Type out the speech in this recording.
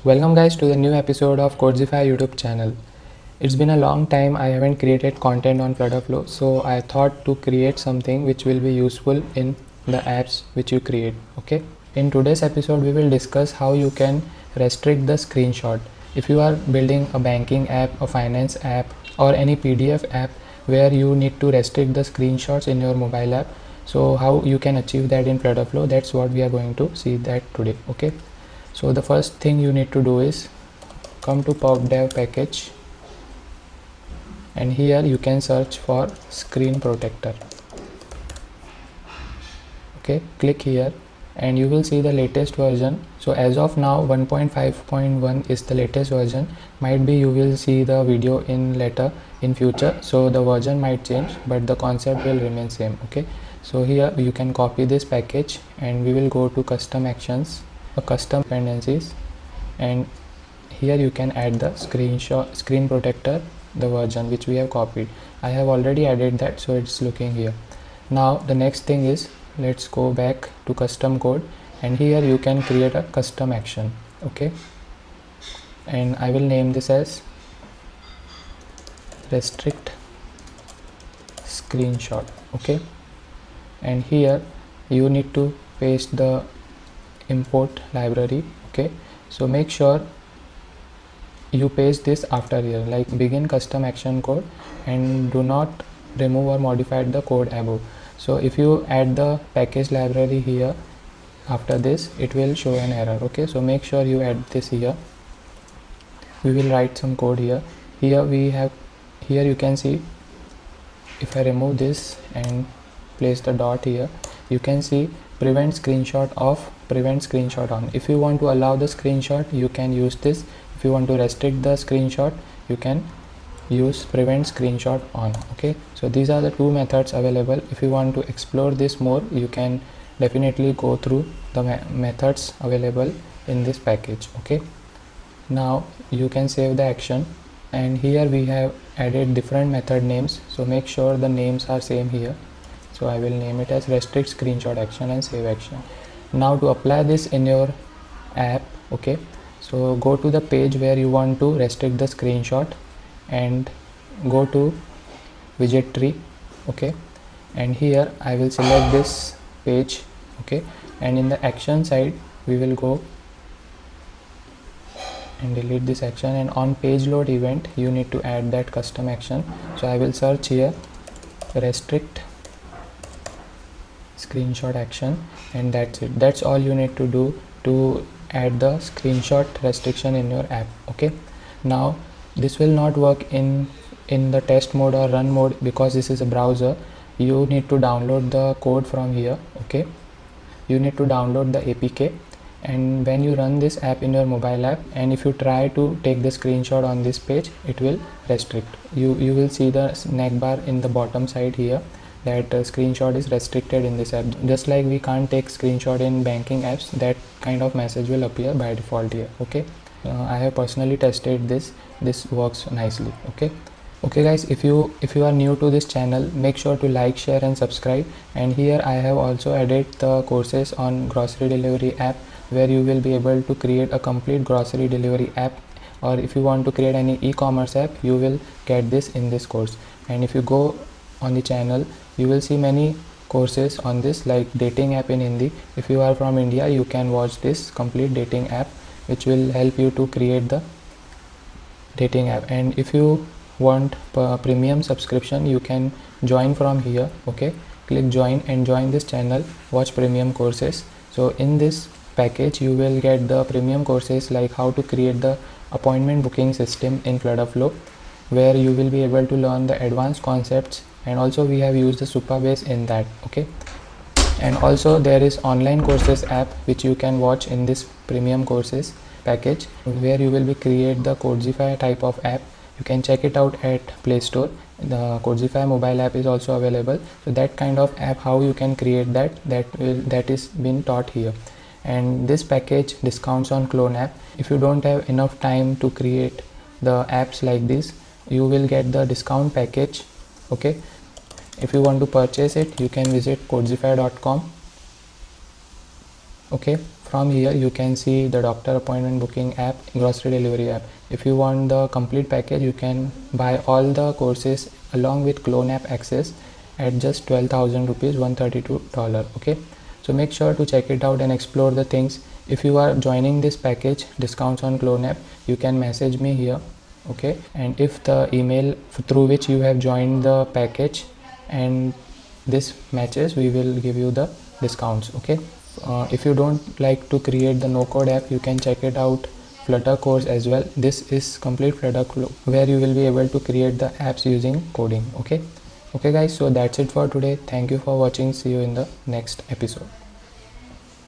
Welcome guys to the new episode of Codzify YouTube channel. It's been a long time I haven't created content on FlutterFlow, so I thought to create something which will be useful in the apps which you create. Okay. In today's episode we will discuss how you can restrict the screenshot. If you are building a banking app, a finance app or any PDF app where you need to restrict the screenshots in your mobile app, so how you can achieve that in FlutterFlow, that's what we are going to see that today. Okay. So the first thing you need to do is come to PubDev package, and here you can search for screen protector. Okay, click here and you will see the latest version. So as of now 1.5.1 is the latest version. Might be you will see the video in later in future, so the version might change but the concept will remain same. Okay, so here you can copy this package and we will go to custom actions, custom dependencies, and here you can add the screen protector, the version which we have copied. I have already added that, so it's looking here. Now the next thing is, let's go back to custom code and here you can create a custom action. Okay, and I will name this as restrict screenshot. Okay, and here you need to paste the import library. Okay, so make sure you paste this after here, like begin custom action code, and do not remove or modify the code above. So if you add the package library here after this, it will show an error. Okay, so make sure you add this here. We will write some code here. Here you can see, if I remove this and place the dot here, you can see prevent screenshot off, prevent screenshot on. If you want to allow the screenshot, you can use this. If you want to restrict the screenshot, you can use prevent screenshot on. Okay, so these are the two methods available. If you want to explore this more, you can definitely go through the methods available in this package. Okay, now you can save the action, and here we have added different method names, so make sure the names are same here. So I will name it as restrict screenshot action and save action. Now to apply this in your app, okay, so go to the page where you want to restrict the screenshot and go to widget tree. Okay, and here I will select this page. Okay, and in the action side we will go and delete this action, and on page load event you need to add that custom action. So I will search here restrict screenshot action, and that's it. That's all you need to do to add the screenshot restriction in your app. Okay, now this will not work in the test mode or run mode because this is a browser. You need to download the code from here. Okay, you need to download the APK, and when you run this app in your mobile app, and if you try to take the screenshot on this page, it will restrict. You will see the snack bar in the bottom side here that screenshot is restricted in this app. Just like we can't take screenshot in banking apps, that kind of message will appear by default here. Okay, I have personally tested this works nicely. Okay guys, if you are new to this channel, make sure to like, share and subscribe. And here I have also added the courses on grocery delivery app, where you will be able to create a complete grocery delivery app, or if you want to create any e-commerce app, you will get this in this course. And if you go on the channel, you will see many courses on this, like dating app in Hindi. If you are from India, you can watch this complete dating app, which will help you to create the dating app. And if you want premium subscription, you can join from here. Okay, click join and join this channel, watch premium courses. So in this package you will get the premium courses like how to create the appointment booking system in FlutterFlow, where you will be able to learn the advanced concepts, and also we have used the Supabase in that. Okay, and also there is online courses app which you can watch in this premium courses package, where you will be create the Codzify type of app. You can check it out at Play Store. The Codzify mobile app is also available. So that kind of app, how you can create that is been taught here. And this package discounts on clone app. If you don't have enough time to create the apps like this, you will get the discount package. Okay, if you want to purchase it, you can visit codzify.com. Okay, from here you can see the doctor appointment booking app, grocery delivery app. If you want the complete package, you can buy all the courses along with clone app access at just 12,000 rupees, $132. Okay, so make sure to check it out and explore the things. If you are joining this package, discounts on clone app, you can message me here. Okay, and if the email through which you have joined the package and this matches, we will give you the discounts. Okay, if you don't like to create the no code app, you can check it out Flutter course as well. This is complete Flutter flow where you will be able to create the apps using coding. Okay guys, so that's it for today. Thank you for watching. See you in the next episode.